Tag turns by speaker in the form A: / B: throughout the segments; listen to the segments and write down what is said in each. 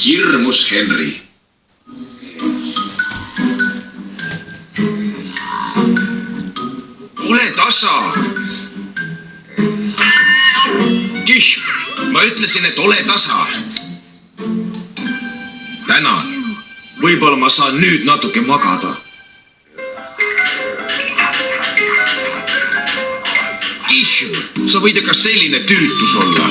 A: Hirmus Henry. Ole tasa. Kihm, ma ütlesin, et ole tasa. Tänan. Võib-olla ma saan nüüd natuke magada. Kihm, sa võid ka selline tüütus olla.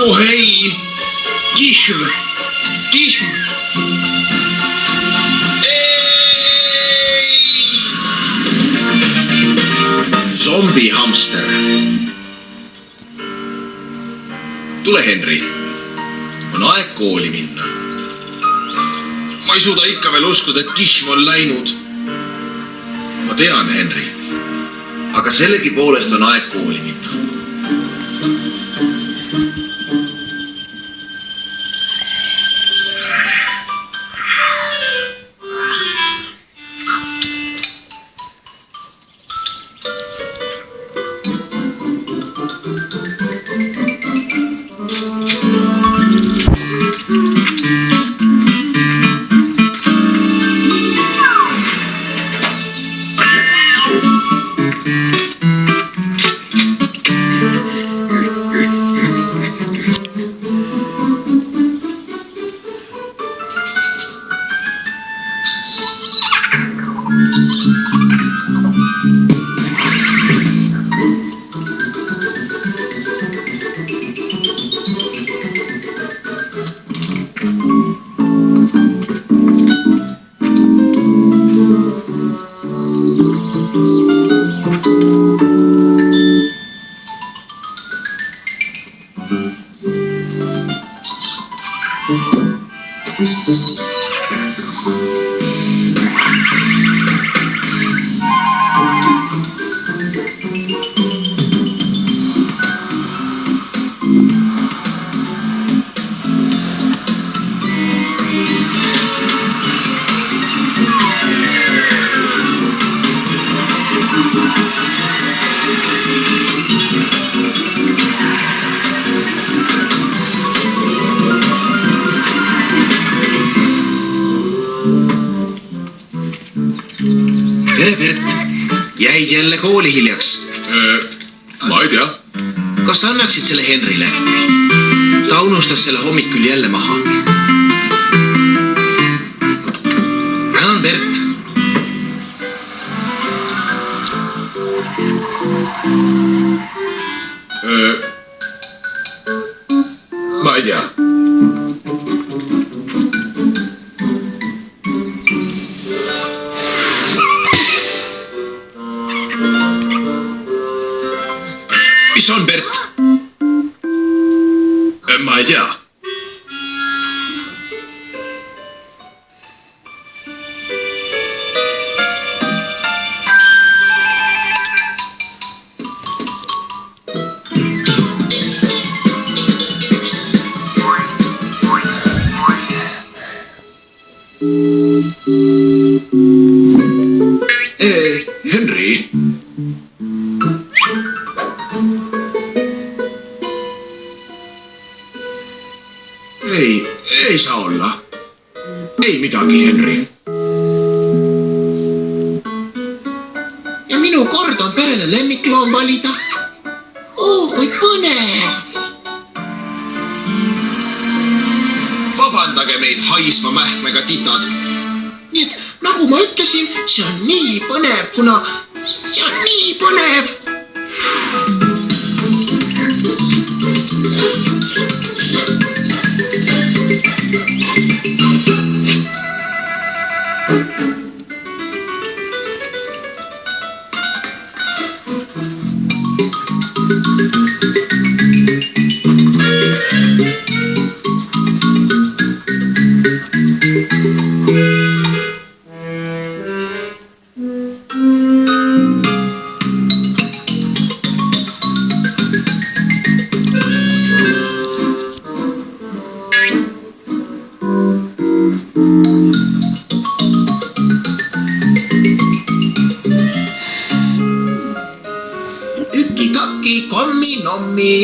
A: Oh ei, Kihm, Kihm. Zombihamster. Tule, Henry. On aeg kooli minna. Ma ei suuda ikka veel uskuda, et Kihm on läinud. Ma tean, Henry. Aga sellegi poolest on aeg kooli minna. Tere, Bert. Jäid jälle kooli hiljaks? Ma ei tea. Kas sa annaksid selle Henrile? Ta unustas selle hommikul jälle maha. Tänan, Bert. Ma ei tea. Mis on, Bert? Ma ei tea. Henry? Ei saa olla. Ei midagi, Henri.
B: Ja minu kord on perele lemmikloom valida. Kui põnev.
A: Vabandage meid haisma mähkmega titad.
B: Nii et nagu ma ütlesin, see on nii põnev, kuna see on nii põnev. Tükki-takki, kommi-nommi.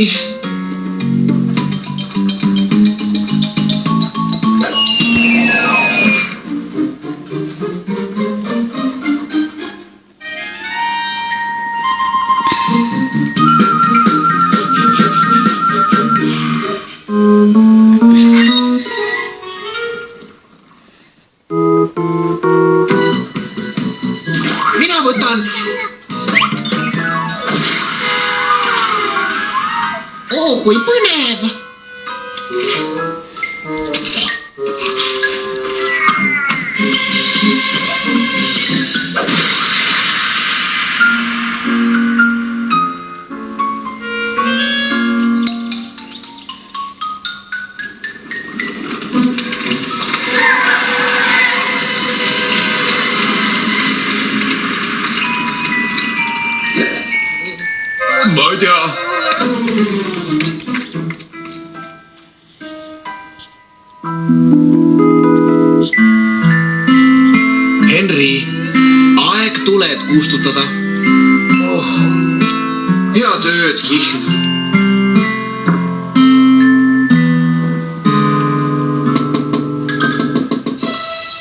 B: Mina võtan. Kui põnev.
A: Ma ei tea.
B: Henri, aeg tuled kustutada.
A: Hea tööd, Kihm.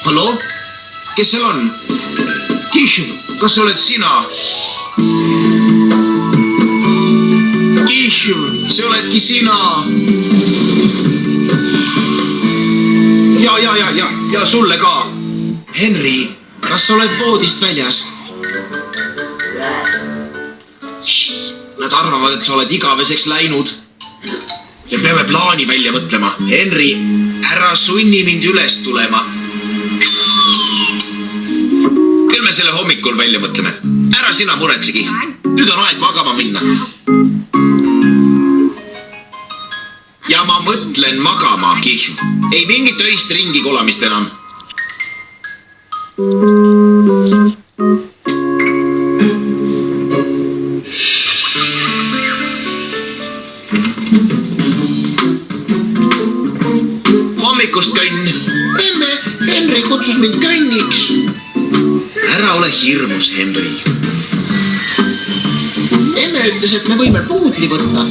A: Hallo? Kes seal on? Kihm, kas oled sina? Kihm, see oledki sina. Ja sulle ka.
B: Henri, kas sa oled voodist väljas?
A: Nad arvavad, et sa oled igaveseks läinud. Ja peame plaani välja mõtlema. Henri, ära sunni mind üles tulema. Küll me selle hommikul välja mõtleme. Ära sina muretsegi. Nüüd on aeg magama minna. Ja ma mõtlen magama, Kihm. Ei mingit öist ringi kolamist enam. Hommikust, Könn.
B: Emme, Henri kutsus mind Könniks.
A: Ära ole hirmus, Henri.
B: Emme ütles, et me võime puudli võtta.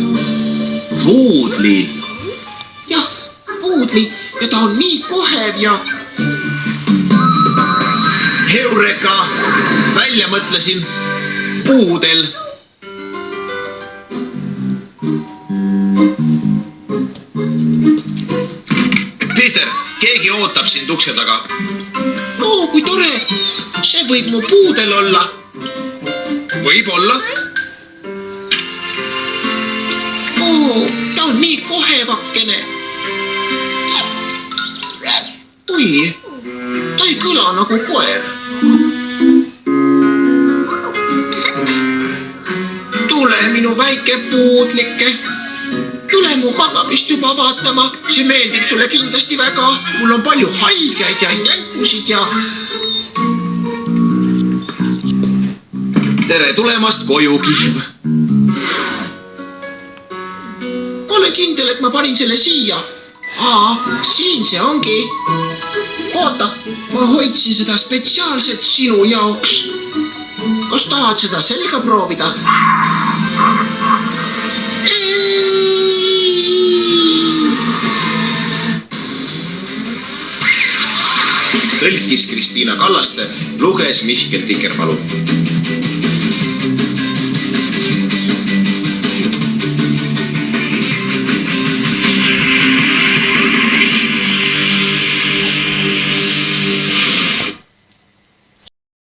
A: Puudli?
B: Jah, puudli. Ja ta on nii kohev ja...
A: Heureka! Välja mõtlesin. Puudel. Peter, keegi ootab sind ukse taga.
B: Kui tore. See võib mu puudel olla.
A: Võib olla.
B: Ta on nii kohevakene. Oi, ta ei kõla nagu koer. Tule minu väike puudlike. Tule mu magamist juba vaatama. See meeldib sulle kindlasti väga. Mul on palju haigeid ja jänkusid ja...
A: Tere tulemast koju, Kihm.
B: Olen kindel, et ma panin selle siia. Siin see ongi. Oota, ma hoidsin seda spetsiaalselt sinu jaoks. Kas tahad seda selga proovida? tõlkis Kristiina Kallaste, luges Mihkel Tikerpalu.